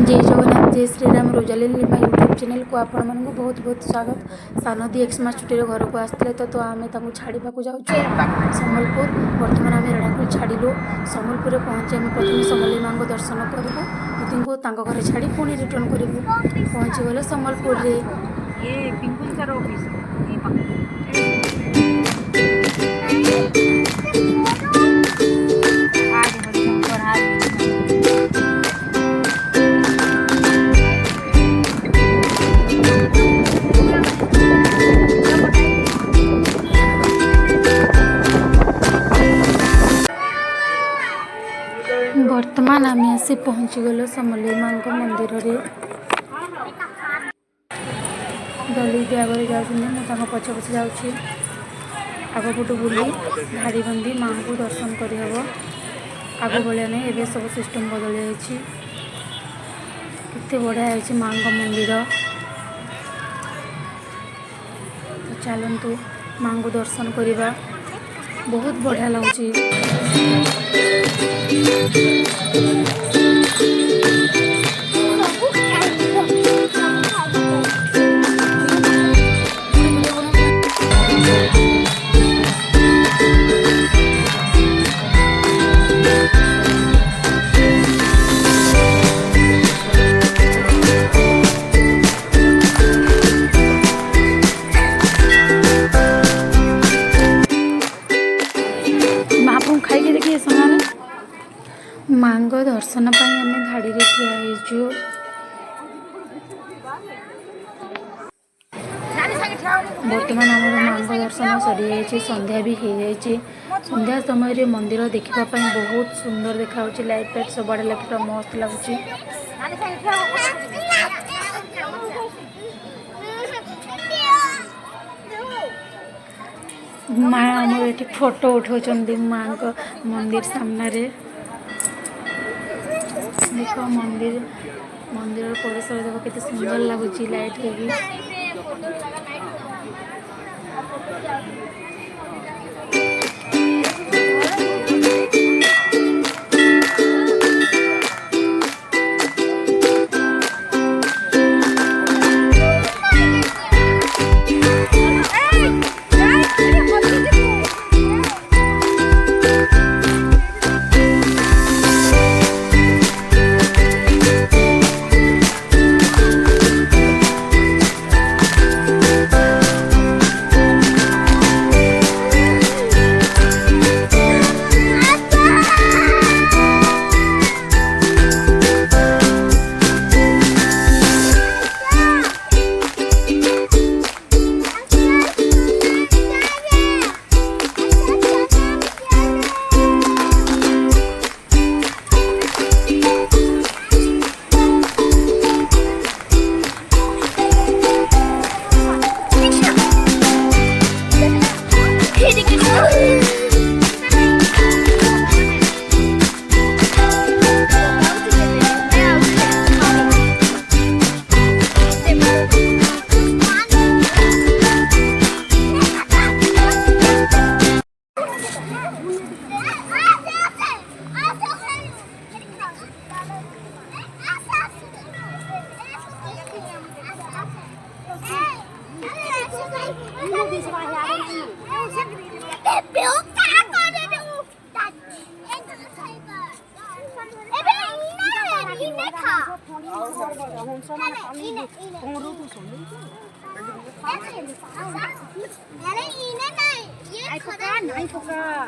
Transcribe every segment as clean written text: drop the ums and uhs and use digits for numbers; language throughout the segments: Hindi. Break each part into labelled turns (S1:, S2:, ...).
S1: जय जगन्नाथ जय Shriram Rosalie Lima YouTube channel को आपण मानक बहुत बहुत स्वागत। सानदी एक्समास छुट्टी घर को आसते तो आम छाड़ा जाऊँ सम्बलपुर। बर्तमान आम रेढ़ाखोल छाड़ू सम्बलपुर पहुँची आम प्रथम समलेई माँ दर्शन करूँ को घर छाड़ी पुणी रिटर्न करूँ। पहुँची गले सम्बलपुर वर्तमान आम आसी पहुँची गल समलेई माँ मंदिर में। दली आगे जाऊँ पछ पछ जाऊँ आगपटू बुली धाड़ी बंदी माँ को दर्शन करहब। आग भाया नहीं एवं सब सिस्टम बदल जाए। बढ़िया है माँ मंदिर। तो चलतु माँ को दर्शन करवा बहुत बढ़िया लगुच। खाई देखिए सामान माँ दर्शन आम धाड़ी ठिया बर्तमान आम माँ दर्शन सरी जाइए। संध्या भी हो जाए। संध्या समय मंदिर देखापी बहुत सुंदर देखा। लाइट फाइट सब आड़े लगे पूरा मस्त लगुच। माँ आमर ये फोटो उठाऊँ माँ को मंदिर सामने देख मंदिर परिसर देख के सुंदर लगुच लाइट लगी।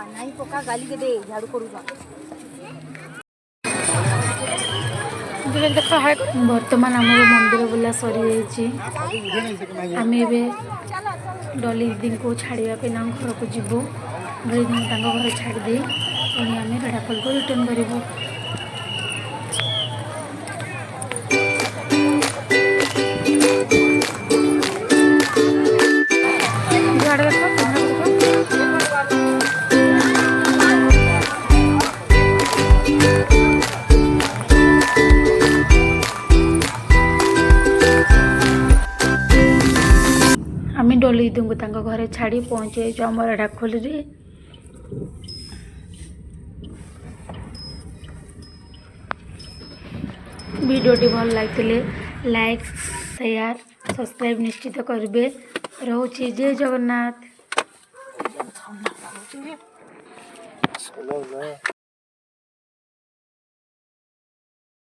S2: नहीं पका गाली के दे झाड़ू करूगा।
S1: बर्तमान आम मंदिर बुला सरी आम डली दीदी को छाड़ापी ना घर को जीवु। डली दी घर छाड़ी पुणी आम रेढ़ाखोल को रिटर्न करूँ। आम डली दीदी को घर छाड़ी पहुँचे आम रेढ़ाखोल। भिडियोटी भल लगी लाइक शेयर सब्सक्राइब निश्चित करेंगे। रोचे जय जगन्नाथ।